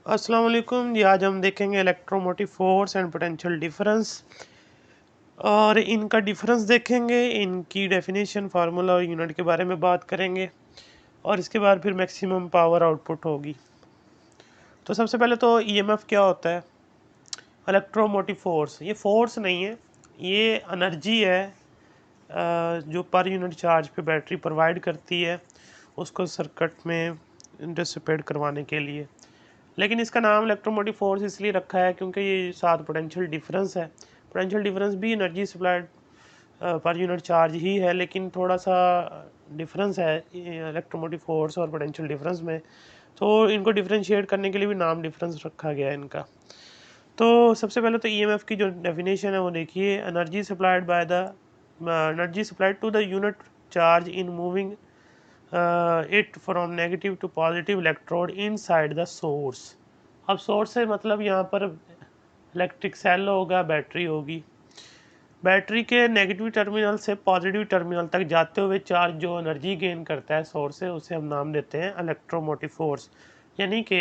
अस्सलाम वालेकुम जी। आज हम देखेंगे electromotive force and potential difference और इनका डिफरेंस देखेंगे, इनकी डेफिनेशन, फार्मूला और यूनिट के बारे में बात करेंगे और इसके बाद फिर मैक्सिमम पावर आउटपुट होगी। तो सबसे पहले तो ईएमएफ क्या होता है? इलेक्ट्रोमोटिव फोर्स, ये फोर्स नहीं है, ये एनर्जी है जो पर यूनिट चार्ज पे बैटरी प्रोवाइड करती है उसको सर्किट में डिसिपेट करवाने के लिए। लेकिन इसका नाम इलेक्ट्रोमोटिव फोर्स इसलिए रखा है क्योंकि ये साथ पोटेंशियल डिफरेंस है। पोटेंशियल डिफरेंस भी energy supplied per unit charge ही है, लेकिन थोड़ा सा डिफरेंस है इलेक्ट्रोमोटिव फोर्स और पोटेंशियल डिफरेंस में, तो इनको डिफरेंशिएट करने के लिए भी नाम डिफरेंस रखा गया है इनका। तो सबसे पहले तो ईएमएफ की जो डेफिनेशन है वो देखिए, energy supplied to the unit charge in moving it from negative to positive electrode inside the source. अब सोर्स से मतलब यहाँ पर इलेक्ट्रिक सेल होगा, बैटरी होगी। बैटरी के नेगेटिव टर्मिनल से पॉजिटिव टर्मिनल तक जाते हुए चार्ज जो एनर्जी गेन करता है सोर्स से, उसे हम नाम देते हैं इलेक्ट्रोमोटिव फोर्स। यानी कि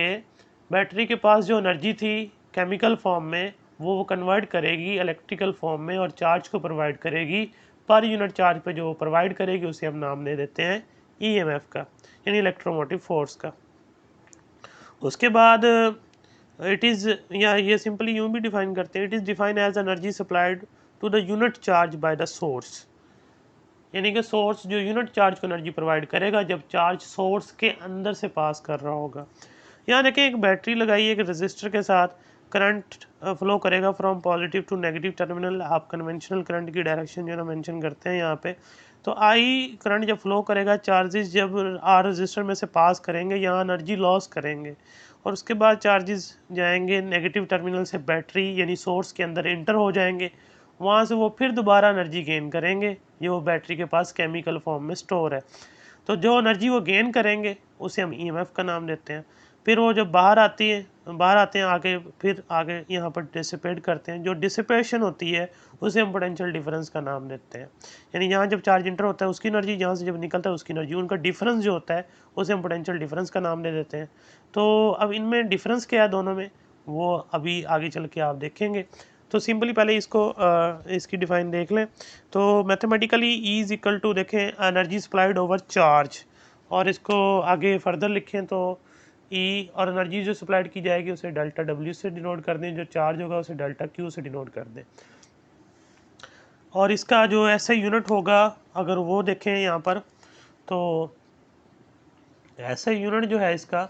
बैटरी के पास जो एनर्जी थी केमिकल फॉर्म में, वो कन्वर्ट करेगी इलेक्ट्रिकल फॉर्म में और चार्ज को प्रोवाइड करेगी। पर यूनिट चार्ज पे जो प्रोवाइड करेगी उसे हम नाम दे देते हैं ईएमएफ का, यानी इलेक्ट्रोमोटिव फोर्स का। उसके बाद इट इज़, या ये सिंपली यूँ भी डिफाइन करते हैं, it is define as energy supplied to the unit charge by the source. यानी कि सोर्स जो यूनिट चार्ज को एनर्जी प्रोवाइड करेगा जब चार्ज सोर्स के अंदर से पास कर रहा होगा। यहाँ देखिए, एक बैटरी लगाई है, एक रेजिस्टर के साथ करंट फ्लो करेगा from positive to negative terminal. आप कन्वेंशनल करंट की डायरेक्शन जो है ना मेंशन करते हैं यहाँ पे। तो आई करंट जब फ्लो करेगा, चार्जेस जब आर रजिस्टर में से पास करेंगे, यहाँ एनर्जी लॉस करेंगे और उसके बाद चार्जेस जाएंगे नेगेटिव टर्मिनल से बैटरी यानी सोर्स के अंदर इंटर हो जाएंगे। वहाँ से वो फिर दोबारा एनर्जी गेन करेंगे जो बैटरी के पास केमिकल फॉर्म में स्टोर है। तो जो एनर्जी वो गेन करेंगे उसे हम ईएमएफ का नाम देते हैं। फिर वो जब बाहर आते हैं आगे, फिर आगे यहाँ पर डिसिपेट करते हैं। जो डिसिपेशन होती है उसे हम पोटेंशियल डिफरेंस का नाम देते हैं। यानी यहाँ जब चार्ज इंटर होता है उसकी एनर्जी, यहाँ से जब निकलता है उसकी एनर्जी, उनका डिफरेंस जो होता है उसे हम पोटेंशियल डिफरेंस का नाम दे देते हैं। तो अब इनमें डिफरेंस क्या है दोनों में, वो अभी आगे चल के आप देखेंगे। तो सिंपली पहले इसकी डिफाइन देख लें। तो mathematically E is equal to, देखें, एनर्जी सप्लाइड ओवर चार्ज, और इसको आगे फर्दर लिखें तो ई, और एनर्जी जो सप्लाइड की जाएगी उसे डेल्टा डब्ल्यू से डिनोट कर दें, जो चार्ज होगा उसे डेल्टा क्यू से डिनोट कर दें। और इसका जो ऐसा यूनिट होगा, अगर वो देखें यहाँ पर, तो ऐसा यूनिट जो है इसका,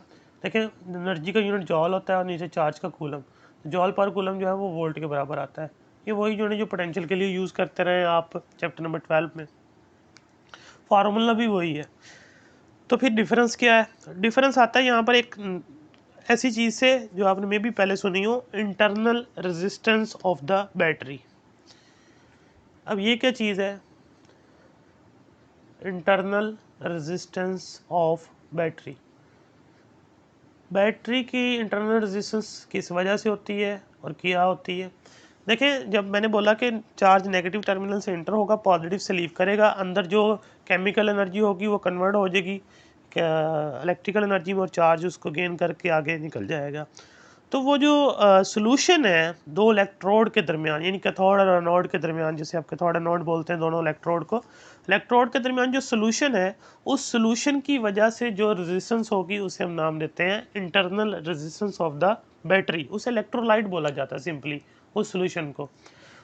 देखें, एनर्जी का यूनिट जॉल होता है और नीचे चार्ज का कूलम। जॉल पर कूलम जो है वो वोल्ट के बराबर आता है। ये वही यूनिट जो पोटेंशियल के लिए यूज़ करते रहे आप चैप्टर नंबर 12 में, फार्मूला भी वही है। तो फिर डिफरेंस क्या है? डिफरेंस आता है यहाँ पर एक ऐसी चीज़ से जो आपने मे भी पहले सुनी हो, internal resistance of the battery. अब ये क्या चीज़ है? Internal resistance of battery. Battery की इंटरनल रेजिस्टेंस किस वजह से होती है और क्या होती है? देखें, जब मैंने बोला कि चार्ज नेगेटिव टर्मिनल से इंटर होगा, पॉजिटिव से लीव करेगा, अंदर जो केमिकल एनर्जी होगी वो कन्वर्ट हो जाएगी इलेक्ट्रिकल एनर्जी में और चार्ज उसको गेन करके आगे निकल जाएगा। तो वो जो सोल्यूशन है दो इलेक्ट्रोड के दरमियान, यानी कैथोड और एनोड के दरमियान, जिसे आप कैथोड एनोड बोलते हैं दोनों इलेक्ट्रोड को, इलेक्ट्रोड के दरमियान जो सोल्यूशन है, उस सोल्यूशन की वजह से जो रेजिस्टेंस होगी उसे हम नाम देते हैं internal resistance of the battery. उसे इलेक्ट्रोलाइट बोला जाता है सिंपली, उस सोल्यूशन को।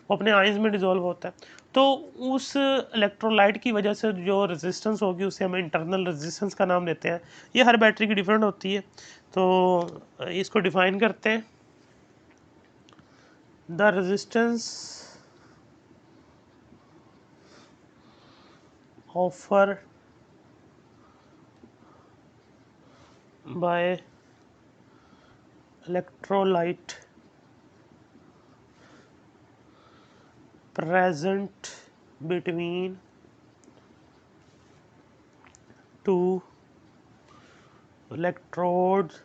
वो अपने आयंस में डिजोल्व होता है। तो उस इलेक्ट्रोलाइट की वजह से जो रेजिस्टेंस होगी उसे हम इंटरनल रेजिस्टेंस का नाम देते हैं। ये हर बैटरी की डिफरेंट होती है, तो इसको डिफाइन करते हैं। The resistance offer by electrolyte present between two electrodes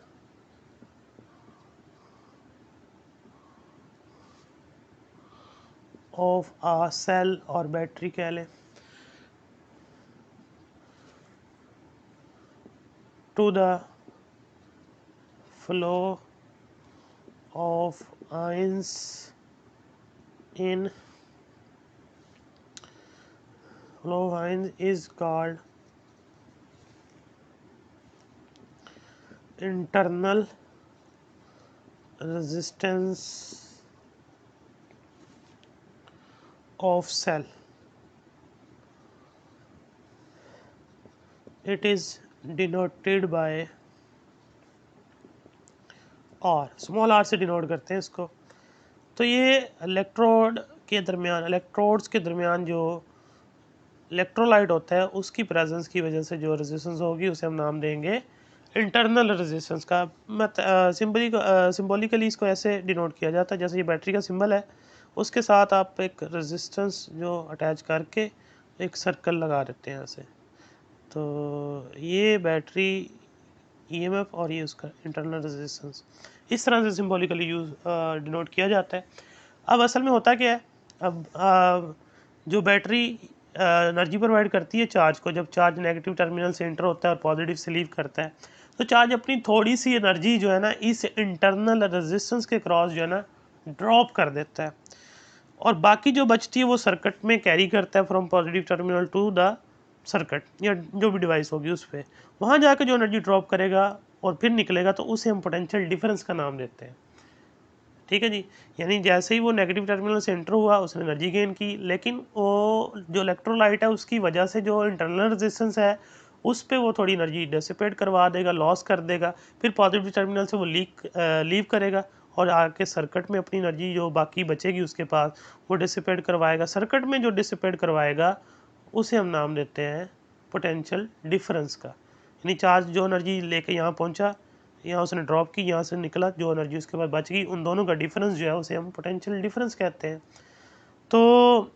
of a cell और बैटरी कह लें, to the flow of ions in flow of ions is called internal resistance of cell. It is denoted by R, small r से denote करते हैं इसको। तो ये electrodes के दरमियान जो इलेक्ट्रोलाइट होता है उसकी प्रेजेंस की वजह से जो रेजिस्टेंस होगी उसे हम नाम देंगे इंटरनल रेजिस्टेंस का। सिंबॉलिकली इसको ऐसे डिनोट किया जाता है, जैसे ये बैटरी का सिंबल है उसके साथ आप एक रेजिस्टेंस जो अटैच करके एक सर्कल लगा देते हैं ऐसे। तो ये बैटरी ईएमएफ और ये उसका इंटरनल रेजिस्टेंस इस तरह से सिंबॉलिकली डिनोट किया जाता है। अब असल में होता क्या है, अब जो बैटरी एनर्जी प्रोवाइड करती है चार्ज को, जब चार्ज नेगेटिव टर्मिनल से एंटर होता है और पॉजिटिव से लीव करता है तो चार्ज अपनी थोड़ी सी एनर्जी जो है ना इस इंटरनल रेजिस्टेंस के क्रॉस जो है ना ड्रॉप कर देता है, और बाकी जो बचती है वो सर्किट में कैरी करता है from positive terminal to the circuit या जो भी डिवाइस होगी उस पर। वहाँ जाकर जो एनर्जी ड्रॉप करेगा और फिर निकलेगा तो उसे हम पोटेंशियल डिफरेंस का नाम देते हैं। ठीक है जी, यानी जैसे ही वो नेगेटिव टर्मिनल से एंटर हुआ उसने एनर्जी गेन की, लेकिन वो जो इलेक्ट्रोलाइट है उसकी वजह से जो इंटरनल रेजिस्टेंस है उस पर वो थोड़ी एनर्जी डिसिपेट करवा देगा, लॉस कर देगा, फिर पॉजिटिव टर्मिनल से वो लीव करेगा और आके सर्किट में अपनी एनर्जी जो बाकी बचेगी उसके पास वो डिसिपेट करवाएगा। सर्किट में जो डिसिपेट करवाएगा उसे हम नाम देते हैं पोटेंशियल डिफरेंस का। यानी चार्ज जो एनर्जी लेके यहाँ पहुँचा, यहाँ उसने ड्रॉप की, यहाँ से निकला, जो एनर्जी उसके बाद बच गई, उन दोनों का डिफरेंस जो है उसे हम पोटेंशियल डिफरेंस कहते हैं। तो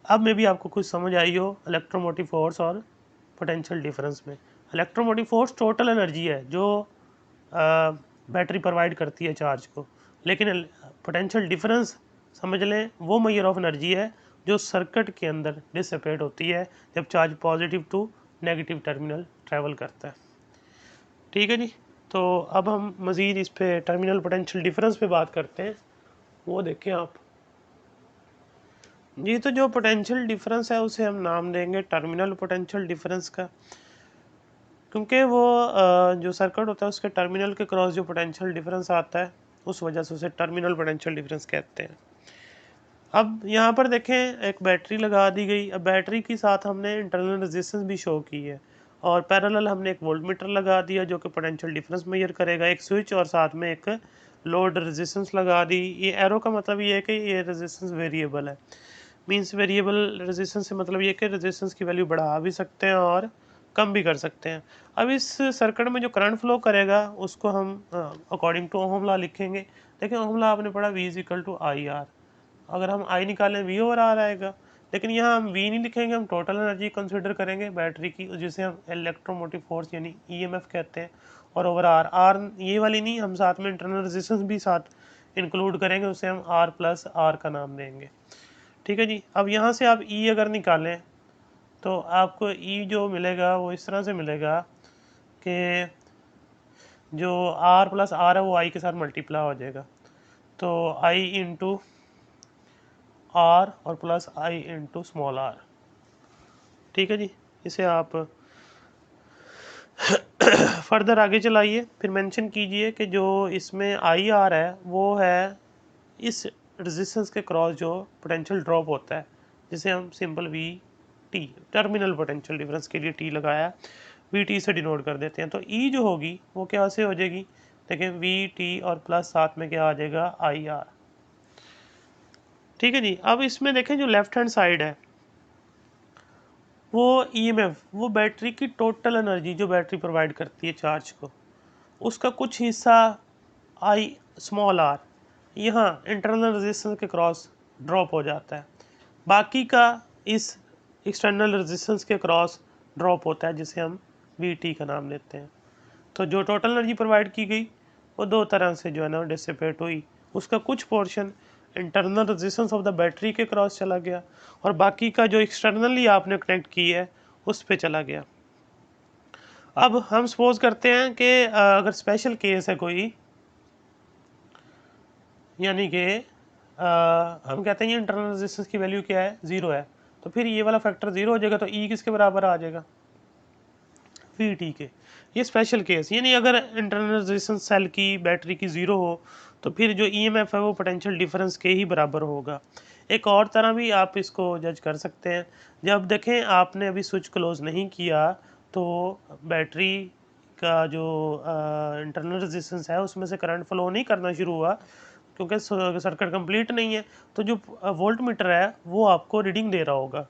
अब में भी आपको कुछ समझ आई हो इलेक्ट्रोमोटिव फोर्स और पोटेंशियल डिफरेंस में। इलेक्ट्रोमोटिव फोर्स टोटल एनर्जी है जो बैटरी प्रोवाइड करती है चार्ज को, लेकिन पोटेंशियल डिफरेंस समझ लें वो मेजर ऑफ एनर्जी है जो सर्किट के अंदर डिसिपेट होती है जब charge positive to negative terminal travel करता है। ठीक है जी, तो अब हम मज़ीद इस पे टर्मिनल पोटेंशियल डिफरेंस पे बात करते हैं, वो देखें आप जी। तो जो पोटेंशियल डिफरेंस है उसे हम नाम देंगे टर्मिनल पोटेंशियल डिफरेंस का, क्योंकि वो जो सर्किट होता है उसके टर्मिनल के क्रॉस जो पोटेंशियल डिफरेंस आता है उस वजह से उसे टर्मिनल पोटेंशियल डिफरेंस कहते हैं। अब यहाँ पर देखें एक बैटरी लगा दी गई, अब बैटरी के साथ हमने इंटरनल रेजिस्टेंस भी शो की है और पैरेलल हमने एक वोल्टमीटर लगा दिया जो कि पोटेंशियल डिफरेंस मेजर करेगा, एक स्विच और साथ में एक लोड रेजिस्टेंस लगा दी। ये एरो का मतलब ये है कि ये रेजिस्टेंस वेरिएबल है, मींस वेरिएबल रेजिस्टेंस से मतलब ये कि रेजिस्टेंस की वैल्यू बढ़ा भी सकते हैं और कम भी कर सकते हैं। अब इस सर्किट में जो करंट फ्लो करेगा उसको हम अकॉर्डिंग टू ओहम लॉ लिखेंगे। देखिए ओहम लॉ आपने पढ़ा V = IR, अगर हम I निकालें V/R आएगा, लेकिन यहाँ हम V नहीं लिखेंगे, हम टोटल एनर्जी कंसिडर करेंगे बैटरी की जिसे हम इलेक्ट्रोमोटिव फोर्स यानी EMF कहते हैं, और ओवर R ये वाली नहीं, हम साथ में इंटरनल रेजिस्टेंस भी साथ इंक्लूड करेंगे, उसे हम R+R का नाम देंगे। ठीक है जी, अब यहाँ से आप E अगर निकालें तो आपको E जो मिलेगा वो इस तरह से मिलेगा कि जो R+R है वो I के साथ मल्टीप्लाई हो जाएगा, तो I × R और प्लस I × स्मॉल r। ठीक है जी, इसे आप फर्दर आगे चलाइए, फिर मेंशन कीजिए कि जो इसमें IR है वो है इस रेजिस्टेंस के क्रॉस जो पोटेंशियल ड्रॉप होता है, जिसे हम simple VT terminal potential difference के लिए T लगाया, VT से डिनोट कर देते हैं। तो E जो होगी वो क्या से हो जाएगी, देखें VT और प्लस साथ में क्या आ जाएगा IR। ठीक है जी, अब इसमें देखें जो लेफ्ट हैंड साइड है वो EMF, वो बैटरी की टोटल एनर्जी जो बैटरी प्रोवाइड करती है चार्ज को, उसका कुछ हिस्सा स्मॉल r यहाँ इंटरनल रेजिस्टेंस के क्रॉस ड्रॉप हो जाता है, बाकी का इस एक्सटर्नल रेजिस्टेंस के क्रॉस ड्रॉप होता है जिसे हम VT का नाम देते हैं। तो जो टोटल एनर्जी प्रोवाइड की गई वो दो तरह से जो है ना डिसिपेट हुई, उसका कुछ portion internal resistance of the battery के क्रॉस चला गया और बाकी का जो एक्सटर्नली आपने कनेक्ट की है उस पे चला गया। अब हम सपोज करते हैं कि अगर स्पेशल केस है कोई यानी कि हम कहते हैं ये इंटरनल रेजिस्टेंस की वैल्यू क्या है, 0 है, तो फिर ये वाला फैक्टर 0 हो जाएगा, तो ई किसके बराबर आ जाएगा, वी टी के। ये स्पेशल केस, यानी अगर इंटरनल रेजिस्टेंस सेल की बैटरी की 0 हो तो फिर जो ईएमएफ है वो पोटेंशियल डिफरेंस के ही बराबर होगा। एक और तरह भी आप इसको जज कर सकते हैं, जब देखें आपने अभी स्विच क्लोज नहीं किया तो बैटरी का जो इंटरनल रेजिस्टेंस है उसमें से करंट फ्लो नहीं करना शुरू हुआ क्योंकि सर्किट कंप्लीट नहीं है, तो जो वोल्ट मीटर है वो आपको रीडिंग दे रहा होगा,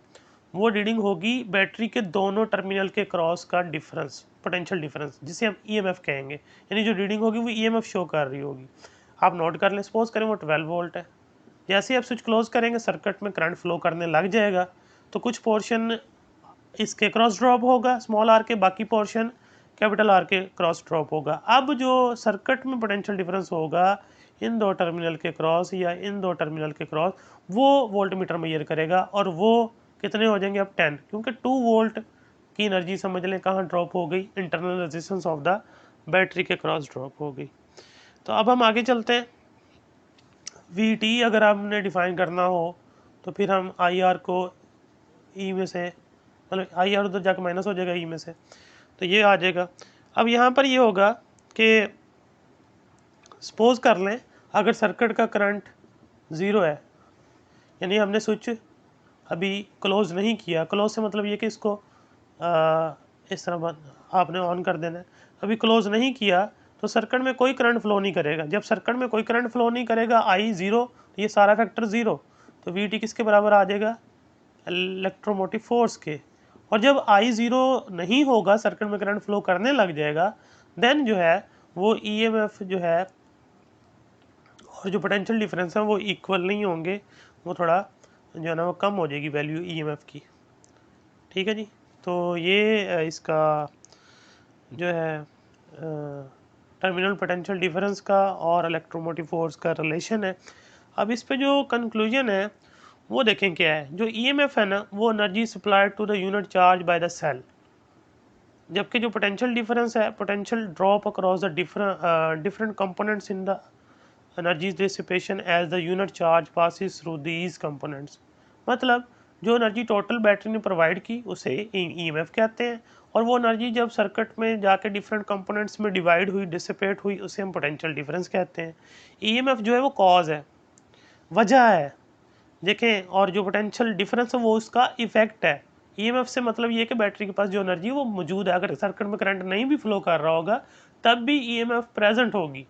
वो रीडिंग होगी बैटरी के दोनों टर्मिनल के क्रॉस का डिफरेंस, पोटेंशियल डिफरेंस, जिसे हम ईएमएफ कहेंगे, यानी जो रीडिंग होगी वो ईएमएफ शो कर रही होगी। आप नोट कर लें, सपोज करें वो 12 वोल्ट है, जैसे ही आप स्विच क्लोज करेंगे सर्किट में करंट फ्लो करने लग जाएगा, तो कुछ पोर्शन इसके क्रॉस ड्रॉप होगा स्मॉल आर के, बाकी पोर्शन कैपिटल आर के क्रॉस ड्रॉप होगा। अब जो सर्किट में पोटेंशियल डिफरेंस होगा इन दो टर्मिनल के क्रॉस या इन दो टर्मिनल के क्रॉस, वो वोल्ट मीटर मेजर करेगा और वो कितने हो जाएंगे, अब 10, क्योंकि 2 वोल्ट की एनर्जी समझ लें कहाँ ड्रॉप हो गई, internal resistance of the battery के क्रॉस ड्रॉप हो गई। तो अब हम आगे चलते हैं। वी टी अगर हमने डिफाइन करना हो तो फिर हम आई आर को ई में से, मतलब आई आर उधर जाकर माइनस हो जाएगा ई में से, तो ये आ जाएगा। अब यहाँ पर ये होगा कि सपोज कर लें अगर सर्किट का करंट 0 है, यानी हमने स्विच अभी क्लोज नहीं किया, क्लोज से मतलब ये कि इसको इस तरह आपने ऑन कर देना है, अभी क्लोज नहीं किया तो सर्किट में कोई करंट फ्लो नहीं करेगा। जब सर्किट में कोई करंट फ्लो नहीं करेगा, आई 0, तो ये सारा फैक्टर 0, तो वी टी किसके बराबर आ जाएगा, इलेक्ट्रोमोटिव फोर्स के। और जब आई 0 नहीं होगा, सर्किट में करंट फ्लो करने लग जाएगा, देन जो है वो ईएमएफ जो है और जो पोटेंशियल डिफरेंस है वो इक्वल नहीं होंगे, वो थोड़ा जो है ना वो कम हो जाएगी वैल्यू ईएमएफ की। ठीक है जी, तो ये इसका जो है टर्मिनल पोटेंशियल डिफरेंस का और इलेक्ट्रोमोटिव फोर्स का रिलेशन है। अब इस पे जो कंक्लूजन है वो देखें क्या है। जो ईएमएफ है ना वो energy supplied to the unit charge by the cell, जबकि जो पोटेंशियल डिफरेंस है, potential drop across the different components in the energy dissipation as the unit charge passes through these components. मतलब जो एनर्जी टोटल बैटरी ने provide की उसे EMF कहते हैं, और वो एनर्जी जब सर्किट में जाके डिफरेंट कंपोनेंट्स में डिवाइड हुई, डिसिपेट हुई, उसे हम पोटेंशियल डिफरेंस कहते हैं। ईएमएफ जो है वो कॉज है, वजह है, देखें, और जो पोटेंशियल डिफरेंस है वो उसका इफेक्ट है। ईएमएफ से मतलब ये कि बैटरी के पास जो एनर्जी है वो मौजूद है, अगर सर्किट में करंट नहीं भी फ्लो कर रहा होगा तब भी ईएमएफ प्रेजेंट होगी,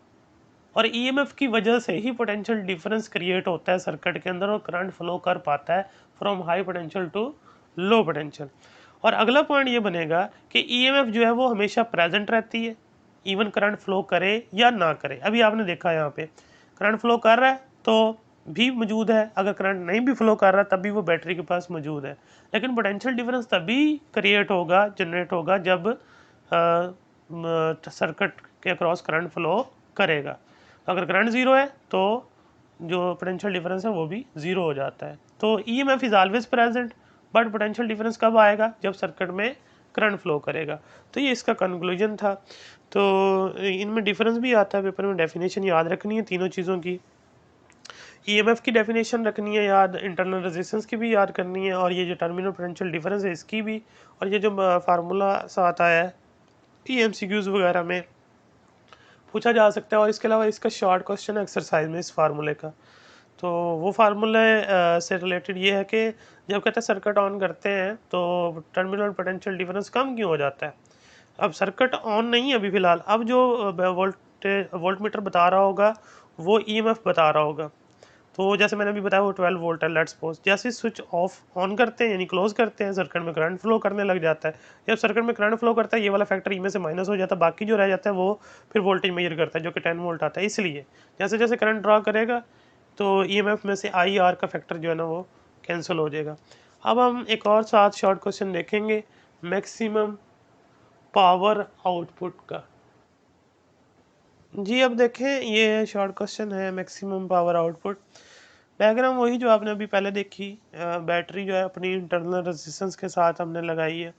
और ईएमएफ की वजह से ही पोटेंशियल डिफरेंस क्रिएट होता है सर्किट के अंदर और करंट फ्लो कर पाता है from high potential to low potential. और अगला पॉइंट ये बनेगा कि ईएमएफ जो है वो हमेशा प्रेजेंट रहती है, इवन करंट फ्लो करे या ना करे। अभी आपने देखा यहाँ पे करंट फ्लो कर रहा है तो भी मौजूद है, अगर करंट नहीं भी फ्लो कर रहा तब भी वो बैटरी के पास मौजूद है, लेकिन पोटेंशियल डिफरेंस तभी क्रिएट होगा, जनरेट होगा, जब सर्किट के अक्रॉस करंट फ्लो करेगा। अगर करंट 0 है तो जो पोटेंशियल डिफरेंस है वो भी 0 हो जाता है। तो EMF is always present, but potential difference कब आएगा, जब सर्किट में करंट फ्लो करेगा। तो ये इसका कंक्लूजन था। तो इनमें डिफरेंस भी आता है पेपर में, डेफिनेशन याद रखनी है तीनों चीज़ों की, ईएमएफ की डेफिनेशन रखनी है याद, इंटरनल रेजिस्टेंस की भी याद करनी है, और ये जो टर्मिनल पोटेंशियल डिफरेंस है इसकी भी, और ये जो फार्मूला सा आता है एमसीक्यूज वगैरह में पूछा जा सकता है, और इसके अलावा इसका शॉर्ट क्वेश्चन एक्सरसाइज में इस फार्मूले का। तो वो फार्मूले से रिलेटेड ये है कि जब कहते हैं सर्किट ऑन करते हैं तो टर्मिनल पोटेंशियल डिफरेंस कम क्यों हो जाता है। अब सर्किट ऑन नहीं है अभी फ़िलहाल, अब जो वोल्ट मीटर बता रहा होगा वो ईएमएफ बता रहा होगा। तो जैसे मैंने अभी बताया वो 12 वोल्ट है, लेट्स सपोज, जैसे स्विच ऑफ ऑन करते हैं यानी क्लोज करते हैं, सर्किट में करंट फ्लो करने लग जाता है। जब सर्किट में करंट फ्लो करता है ये वाला फैक्टर ई में से माइनस हो जाता है, बाकी जो रह जाता है वो फिर वोल्टेज मेजर करता है जो कि 10 वोल्ट आता है। इसलिए जैसे जैसे करंट ड्रॉ करेगा तो ईएमएफ में से आई आर का फैक्टर जो है ना वो कैंसिल हो जाएगा। अब हम एक और साथ शॉर्ट क्वेश्चन देखेंगे मैक्सिमम पावर आउटपुट का। जी अब देखें ये शॉर्ट क्वेश्चन है मैक्सिमम पावर आउटपुट। डायग्राम वही जो आपने अभी पहले देखी, बैटरी जो है अपनी इंटरनल रेजिस्टेंस के साथ हमने लगाई है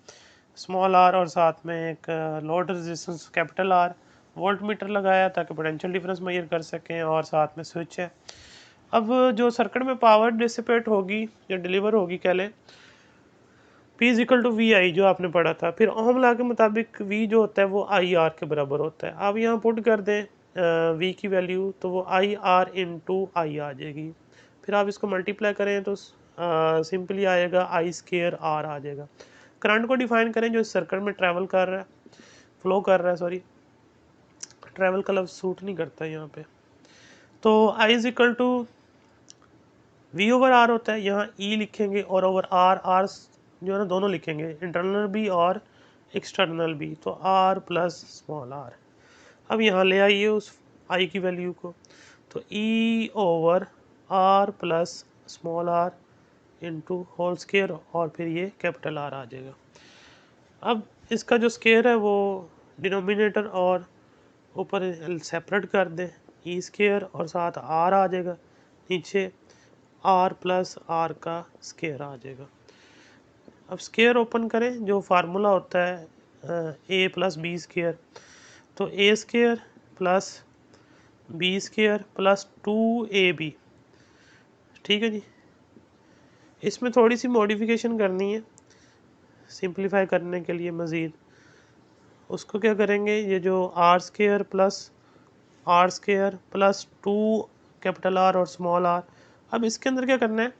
स्मॉल आर, और साथ में एक load resistance capital R, volt meter लगाया ताकि पोटेंशियल डिफरेंस मेजर कर सकें, और साथ में स्विच है। अब जो सर्किट में पावर डिसिपेट होगी या डिलीवर होगी कह लें, P is equal to V I, जो आपने पढ़ा था। फिर ओम लॉ के मुताबिक V जो होता है वो आई आर के बराबर होता है। अब यहाँ पुट कर दें V की वैल्यू, तो वो आई आर इंटू आई आ जाएगी। फिर आप इसको मल्टीप्लाई करें तो सिंपली आएगा आई स्केयर आर आ जाएगा। करंट को डिफाइन करें जो इस सर्किट में ट्रैवल कर रहा है, फ्लो कर रहा है, सॉरी ट्रैवल का लफ्ज़ सूट नहीं करता यहाँ पे। तो I is equal to V over R होता है, यहाँ E लिखेंगे और ओवर आर, आर जो है ना दोनों लिखेंगे, इंटरनल भी और एक्सटर्नल भी, तो R प्लस स्मॉल r। अब यहाँ ले आइए उस I की वैल्यू को, तो E over R plus small r into whole square, और फिर ये कैपिटल R आ जाएगा। अब इसका जो स्केयर है वो डिनोमिनेटर और ऊपर सेपरेट कर दें, ई स्केयर और साथ R आ जाएगा, नीचे R प्लस R का स्केयर आ जाएगा। अब स्केयर ओपन करें, जो फार्मूला होता है A प्लस बी स्केयर, तो A square plus B square plus 2AB, ठीक है जी। इसमें थोड़ी सी मॉडिफिकेशन करनी है सिंप्लीफाई करने के लिए मज़ीद। उसको क्या करेंगे, ये जो R square plus 2 capital R और स्मॉल r, अब इसके अंदर क्या करना है,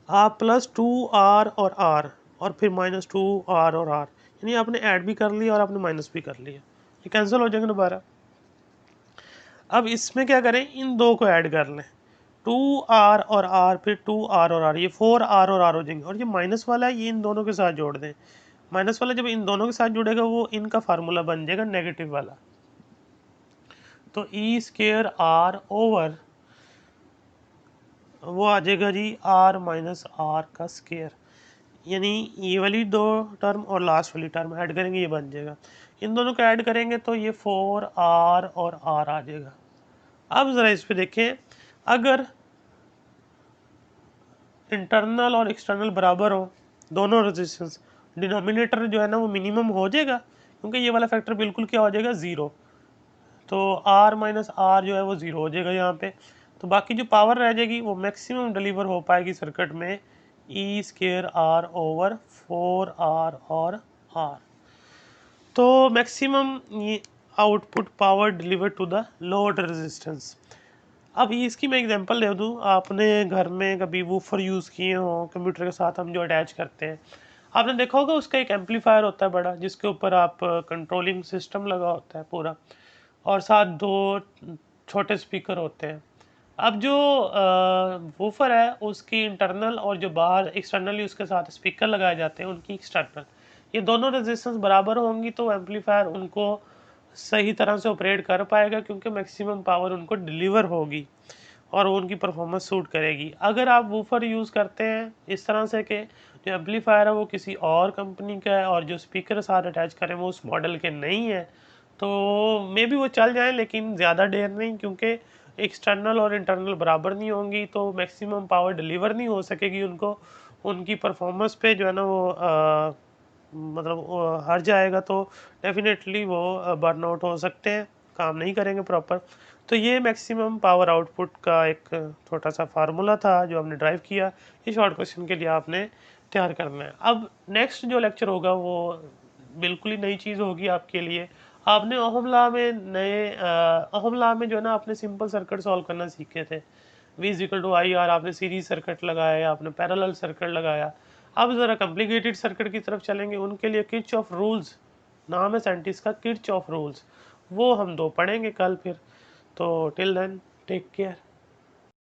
आप प्लस 2R और R और फिर माइनस 2R और R, यानी आपने ऐड भी कर लिया और आपने माइनस भी कर लिया, ये कैंसिल हो जाएगा दोबारा। अब इसमें क्या करें, इन दो को ऐड कर लें, 2R और R फिर 2R और R, ये 4R और R हो जाएंगे, और ये माइनस वाला है ये इन दोनों के साथ जोड़ दें। माइनस वाला जब इन दोनों के साथ जुड़ेगा वो इनका फार्मूला बन जाएगा नेगेटिव वाला, तो ई स्केयर आर ओवर वो आ जाएगा जी R माइनस R का स्केयर, यानी ये वाली दो टर्म और लास्ट वाली टर्म ऐड करेंगे ये बन जाएगा। इन दोनों को ऐड करेंगे तो ये 4R और R आ जाएगा। अब ज़रा इस पे देखें, अगर इंटरनल और एक्सटर्नल बराबर हो दोनों रेजिस्टेंस, डिनोमिनेटर जो है ना वो मिनिमम हो जाएगा, क्योंकि ये वाला फैक्टर बिल्कुल क्या हो जाएगा, ज़ीरो, तो R माइनस R जो है वो ज़ीरो हो जाएगा यहाँ पे। तो बाकी जो पावर रह जाएगी वो मैक्सिमम डिलीवर हो पाएगी सर्किट में E square R over 4R और R। तो मैक्सिमम ये output power deliver to the load resistance. अब इसकी मैं एग्जांपल दे दूँ, आपने घर में कभी वूफर यूज़ किए हो, कंप्यूटर के साथ हम जो अटैच करते हैं, आपने देखा होगा उसका एक एम्पलीफायर होता है बड़ा, जिसके ऊपर आप कंट्रोलिंग सिस्टम लगा होता है पूरा, और साथ दो छोटे स्पीकर होते हैं। अब जो वूफर है उसकी इंटरनल और जो बाहर एक्सटर्नली उसके साथ स्पीकर लगाए जाते हैं उनकी एक्सटर्नल, ये दोनों रेजिस्टेंस बराबर होंगी तो एम्पलीफायर उनको सही तरह से ऑपरेट कर पाएगा, क्योंकि मैक्सिमम पावर उनको डिलीवर होगी और वो उनकी परफॉर्मेंस सूट करेगी। अगर आप वूफर यूज़ करते हैं इस तरह से कि जो एम्पलीफायर है वो किसी और कंपनी का है और जो स्पीकर साथ अटैच करें वो उस मॉडल के नहीं है, तो मे बी वो चल जाए लेकिन ज़्यादा देर नहीं, क्योंकि एक्सटर्नल और इंटरनल बराबर नहीं होंगी तो मैक्सिमम पावर डिलीवर नहीं हो सकेगी उनको, उनकी परफॉर्मेंस पे जो है ना वो मतलब हर जाएगा, तो डेफिनेटली वो बर्नआउट हो सकते हैं, काम नहीं करेंगे प्रॉपर। तो ये मैक्सिमम पावर आउटपुट का एक छोटा सा फार्मूला था जो हमने ड्राइव किया, ये शॉर्ट क्वेश्चन के लिए आपने तैयार करना है। अब नेक्स्ट जो लेक्चर होगा वो बिल्कुल ही नई चीज़ होगी आपके लिए। आपने ओहम लॉ में ओहम लॉ में जो है ना आपने सिंपल सर्किट सॉल्व करना सीखे थे, V is equal to I R, आपने सीरीज सर्किट लगाया, आपने पैरेलल सर्किट लगाया। अब ज़रा कॉम्प्लिकेटेड सर्किट की तरफ चलेंगे, उनके लिए किर्चॉफ रूल्स नाम है साइंटिस्ट का, किर्चॉफ रूल्स, वो हम दो पढ़ेंगे कल फिर। तो टिल देन टेक केयर।